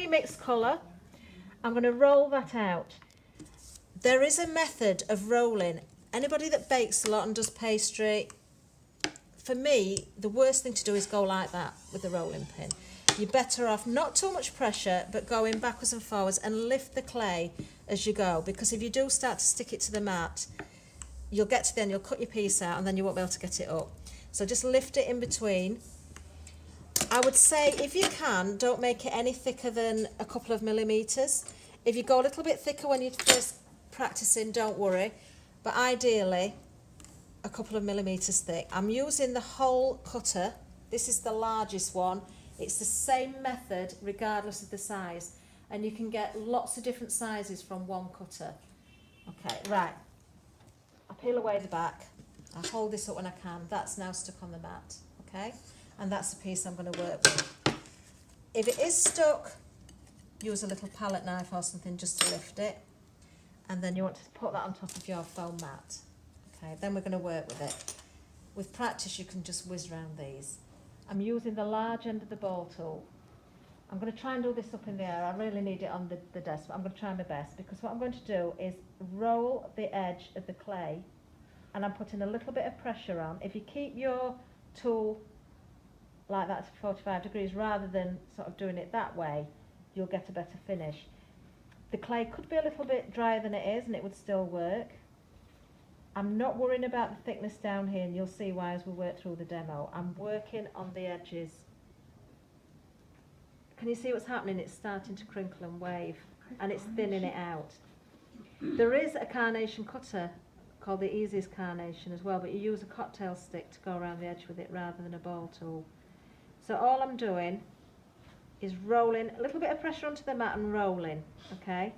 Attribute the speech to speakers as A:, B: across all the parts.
A: pre-mixed colour. I'm going to roll that out. There is a method of rolling. Anybody that bakes a lot and does pastry, for me, the worst thing to do is go like that with the rolling pin. You're better off not too much pressure, but going backwards and forwards and lift the clay as you go, because if you do start to stick it to the mat, you'll get to the end, you'll cut your piece out and then you won't be able to get it up. So just lift it in between. I would say, if you can, don't make it any thicker than a couple of millimetres. If you go a little bit thicker when you're first practicing, don't worry, but ideally a couple of millimetres thick. I'm using the whole cutter. This is the largest one. It's the same method regardless of the size, and you can get lots of different sizes from one cutter. Okay, right. I peel away the back. I hold this up when I can. That's now stuck on the mat, okay? And that's the piece I'm going to work with. If it is stuck, use a little palette knife or something just to lift it. And then you want to put that on top of your foam mat. Okay, then we're going to work with it. With practice, you can just whiz around these. I'm using the large end of the ball tool. I'm going to try and do this up in the air. I really need it on the desk, but I'm going to try my best, because what I'm going to do is roll the edge of the clay, and I'm putting a little bit of pressure on. If you keep your tool like that to 45 degrees rather than sort of doing it that way, you'll get a better finish. The clay could be a little bit drier than it is, and it would still work. I'm not worrying about the thickness down here, and you'll see why as we work through the demo. I'm working on the edges. Can you see what's happening? It's starting to crinkle and wave, and it's thinning it out. There is a carnation cutter called the Easiest Carnation as well, but you use a cocktail stick to go around the edge with it rather than a ball tool. So all I'm doing is rolling, a little bit of pressure onto the mat and rolling, okay?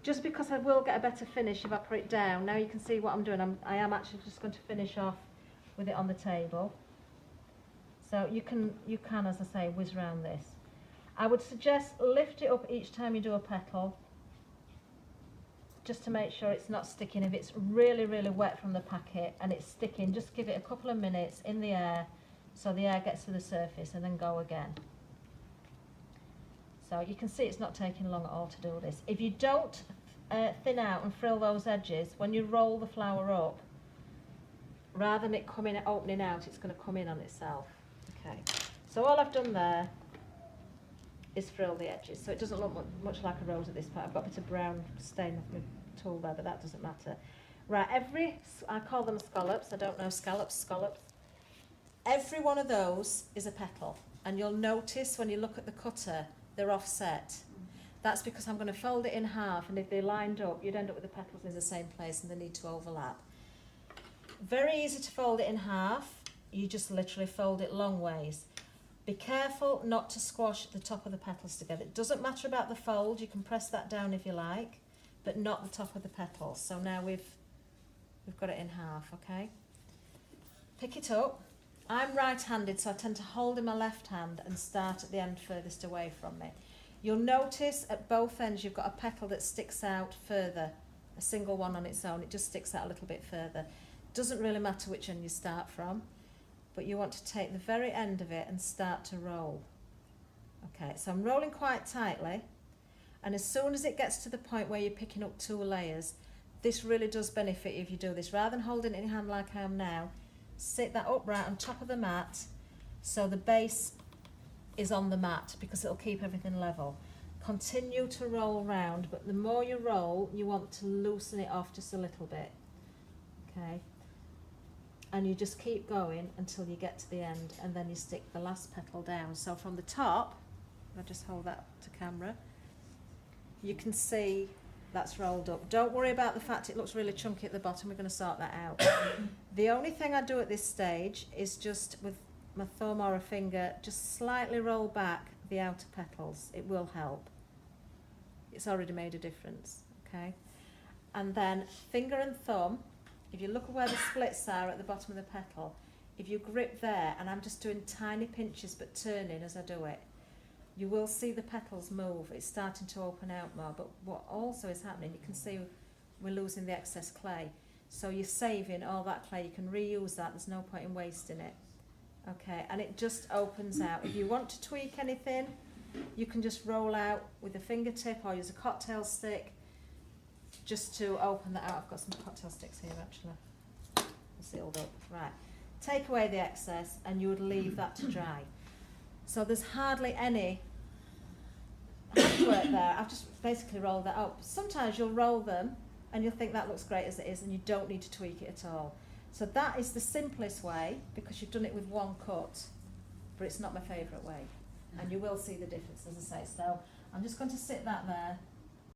A: Just because I will get a better finish if I put it down. Now you can see what I'm doing. I am actually just going to finish off with it on the table. So you can, as I say, whiz around this. I would suggest lift it up each time you do a petal, just to make sure it's not sticking. If it's really, really wet from the packet and it's sticking, just give it a couple of minutes in the air so the air gets to the surface, and then go again. So you can see it's not taking long at all to do this. If you don't thin out and frill those edges, when you roll the flour up, rather than it opening out, it's going to come in on itself. Okay. So all I've done there is frill the edges, so it doesn't look much like a rose at this point. I've got a bit of brown stain off my tool there, but that doesn't matter. Right, I call them scallops. I don't know, scallops. Every one of those is a petal, and you'll notice when you look at the cutter, they're offset. That's because I'm going to fold it in half, and if they lined up, you'd end up with the petals in the same place and they need to overlap. Very easy to fold it in half. You just literally fold it long ways. Be careful not to squash the top of the petals together. It doesn't matter about the fold, you can press that down if you like, but not the top of the petals. So now we've got it in half, okay? Pick it up. I'm right-handed, so I tend to hold in my left hand and start at the end furthest away from me. You'll notice at both ends you've got a petal that sticks out further, a single one on its own. It just sticks out a little bit further. Doesn't really matter which end you start from, but you want to take the very end of it and start to roll. Okay, so I'm rolling quite tightly, and as soon as it gets to the point where you're picking up 2 layers, this really does benefit you if you do this. Rather than holding it in your hand like I am now, sit that upright on top of the mat so the base is on the mat, because it'll keep everything level. Continue to roll round, but the more you roll, you want to loosen it off just a little bit. Okay, and you just keep going until you get to the end, and then you stick the last petal down. So from the top, I'll just hold that to camera, you can see that's rolled up. Don't worry about the fact it looks really chunky at the bottom. We're going to sort that out. The only thing I do at this stage is just with my thumb or a finger, just slightly roll back the outer petals. It will help. It's already made a difference, okay? And then finger and thumb, if you look at where the splits are at the bottom of the petal, if you grip there, and I'm just doing tiny pinches but turning as I do it, you will see the petals move. It's starting to open out more, but what also is happening, you can see we're losing the excess clay. So you're saving all that clay. You can reuse that. There's no point in wasting it. Okay, and it just opens out. If you want to tweak anything, you can just roll out with a fingertip or use a cocktail stick just to open that out. I've got some cocktail sticks here actually, sealed up. Right, take away the excess and you would leave that to dry. So there's hardly any handwork there. I've just basically rolled that up. Sometimes you'll roll them and you'll think that looks great as it is and you don't need to tweak it at all. So that is the simplest way because you've done it with one cut, but it's not my favourite way. And you will see the difference, as I say. So I'm just going to sit that there